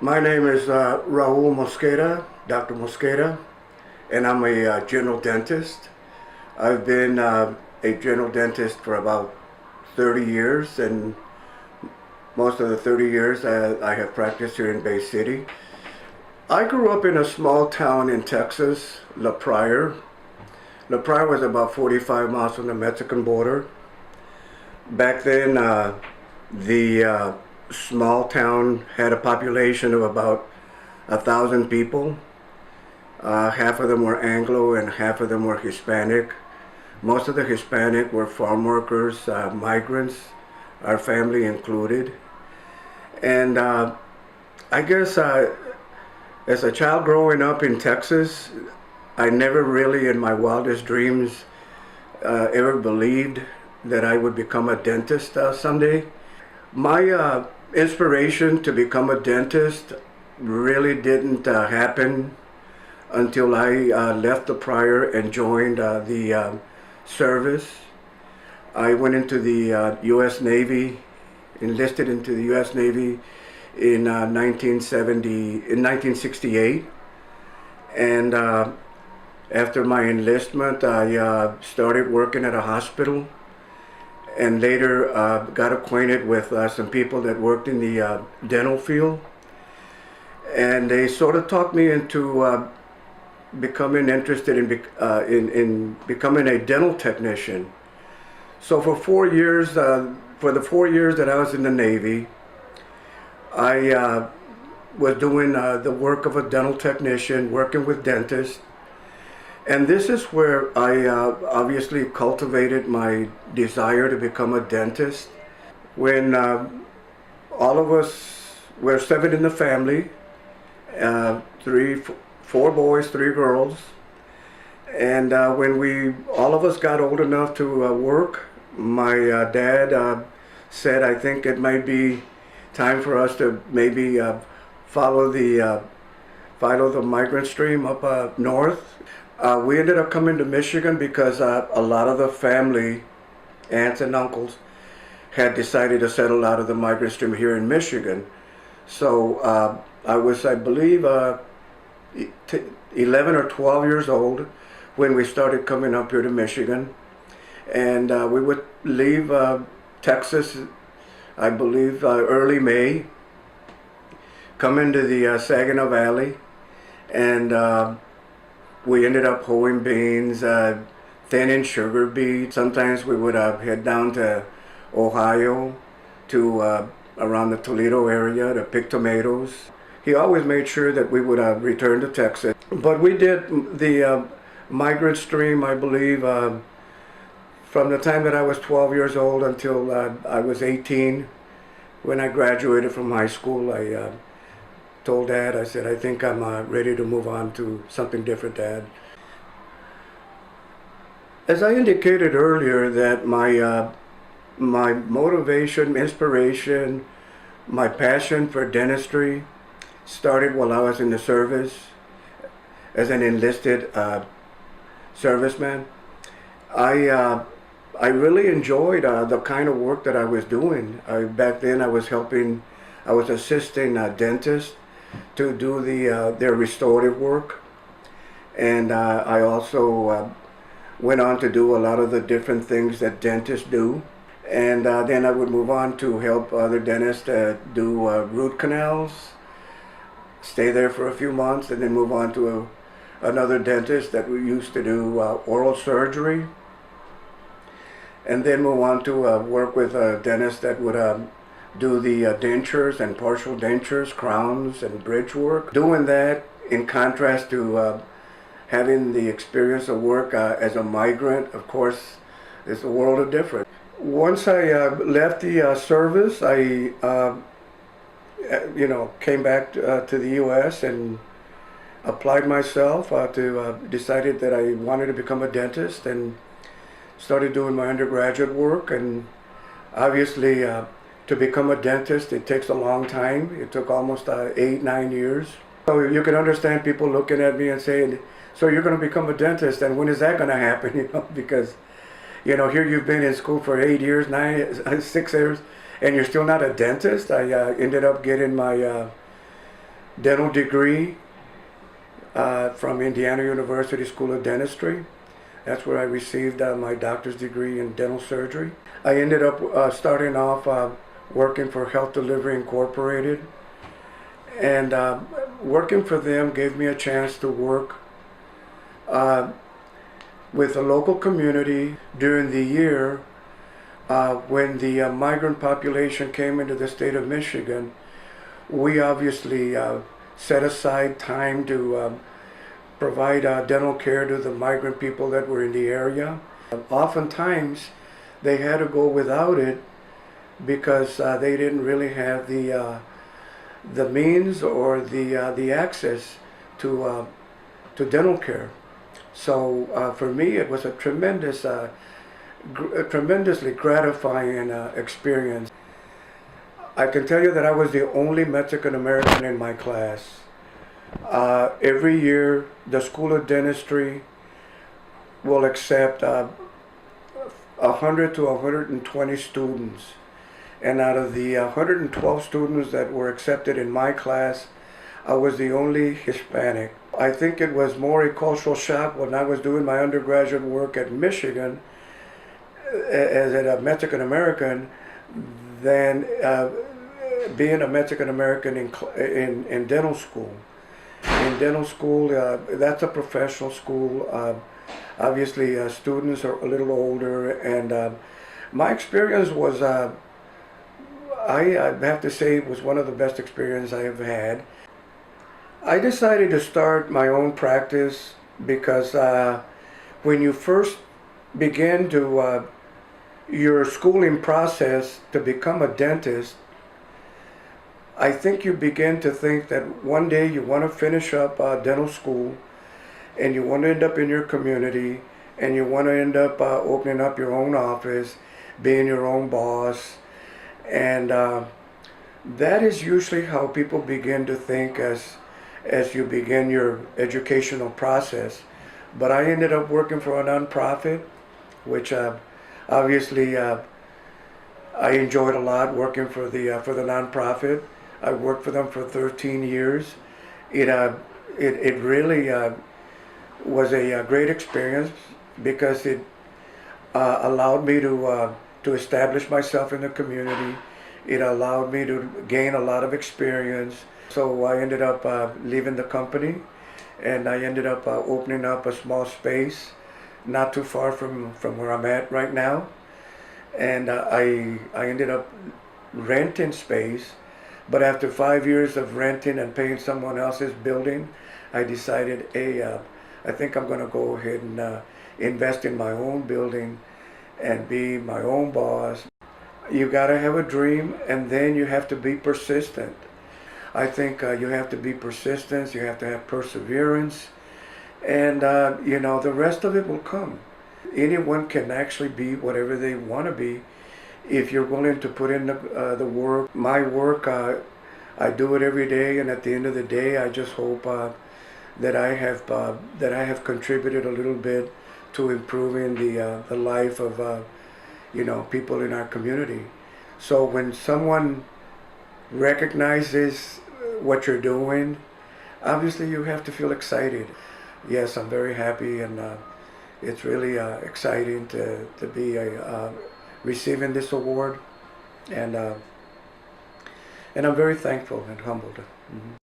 My name is Raul Mosqueda, Dr. Mosqueda, and I'm a general dentist. I've been a general dentist for about 30 years, and most of the 30 years I have practiced here in Bay City. I grew up in a small town in Texas, La Pryor. La Pryor was about 45 miles from the Mexican border. Back then, the small town had a population of about 1,000 people. Half of them were Anglo and half of them were Hispanic. Most of the Hispanic were farm workers, migrants, our family included. And I guess as a child growing up in Texas, I never really in my wildest dreams ever believed that I would become a dentist someday. My inspiration to become a dentist really didn't happen until I left the Pryor and joined the service. I went into the U.S. Navy, enlisted into the U.S. Navy in 1968, and after my enlistment, I started working at a hospital, and later got acquainted with some people that worked in the dental field, and they sort of talked me into becoming interested in becoming a dental technician. So for 4 years, for the 4 years that I was in the Navy, I was doing the work of a dental technician, working with dentists. And this is where I obviously cultivated my desire to become a dentist. When all of us were 7 in the family, four boys, 3 girls. And when all of us got old enough to work, my dad said, I think it might be time for us to maybe follow the migrant stream up north. We ended up coming to Michigan because a lot of the family, aunts and uncles, had decided to settle out of the migrant stream here in Michigan. So I was, I believe, 11 or 12 years old when we started coming up here to Michigan. And we would leave Texas, I believe, early May, come into the Saginaw Valley, and we ended up hoeing beans, thinning sugar beets. Sometimes we would head down to Ohio, to around the Toledo area to pick tomatoes. He always made sure that we would return to Texas. But we did the migrant stream, I believe, from the time that I was 12 years old until I was 18. When I graduated from high school, I told Dad, I said, I think I'm ready to move on to something different, Dad. As I indicated earlier, that my motivation, inspiration, my passion for dentistry started while I was in the service as an enlisted serviceman. I really enjoyed the kind of work that I was doing. Back then I was assisting dentists to do their restorative work. And I also went on to do a lot of the different things that dentists do. And then I would move on to help other dentists do root canals, stay there for a few months, and then move on to another dentist that we used to do oral surgery. And then move on to work with a dentist that would do the dentures and partial dentures, crowns and bridge work. Doing that in contrast to having the experience of work as a migrant, of course, is a world of difference. Once I left the service, I came back to the U.S. and applied myself decided that I wanted to become a dentist, and started doing my undergraduate work. And obviously to become a dentist, it takes a long time. It took almost 8-9 years. So you can understand people looking at me and saying, so you're going to become a dentist, and when is that going to happen? Because here you've been in school for 8 years, 6 years, and you're still not a dentist. I ended up getting my dental degree from Indiana University School of Dentistry. That's where I received my doctor's degree in dental surgery. I ended up starting off working for Health Delivery Incorporated, and working for them gave me a chance to work with the local community during the year when the migrant population came into the state of Michigan. We obviously set aside time to provide dental care to the migrant people that were in the area. Oftentimes, they had to go without it because they didn't really have the means or the access to dental care. So for me, it was a tremendously gratifying experience. I can tell you that I was the only Mexican American in my class. Every year, the School of Dentistry will accept 100 to 120 students. And out of the 112 students that were accepted in my class, I was the only Hispanic. I think it was more a cultural shock when I was doing my undergraduate work at Michigan as a Mexican American than being a Mexican American in dental school. In dental school, that's a professional school. Obviously, students are a little older, and my experience was, I have to say, it was one of the best experiences I have had. I decided to start my own practice because when you first begin to your schooling process to become a dentist, I think you begin to think that one day you want to finish up dental school, and you want to end up in your community, and you want to end up opening up your own office, being your own boss. And that is usually how people begin to think as you begin your educational process. But I ended up working for a nonprofit, which obviously I enjoyed a lot working for the nonprofit. I worked for them for 13 years. It really was a great experience because it allowed me to establish myself in the community. It allowed me to gain a lot of experience. So I ended up leaving the company, and I ended up opening up a small space not too far from where I'm at right now. And I ended up renting space. But after 5 years of renting and paying someone else's building, I decided, hey, I think I'm going to go ahead and invest in my own building and be my own boss. You got to have a dream, and then you have to be persistent. I think you have to be persistent, you have to have perseverance, and the rest of it will come. Anyone can actually be whatever they want to be if you're willing to put in the work. My work, I do it every day, and at the end of the day, I just hope that I have contributed a little bit to improving the life of people in our community. So when someone recognizes what you're doing, obviously you have to feel excited. Yes, I'm very happy, and it's really exciting to be receiving this award, and I'm very thankful and humbled. Mm-hmm.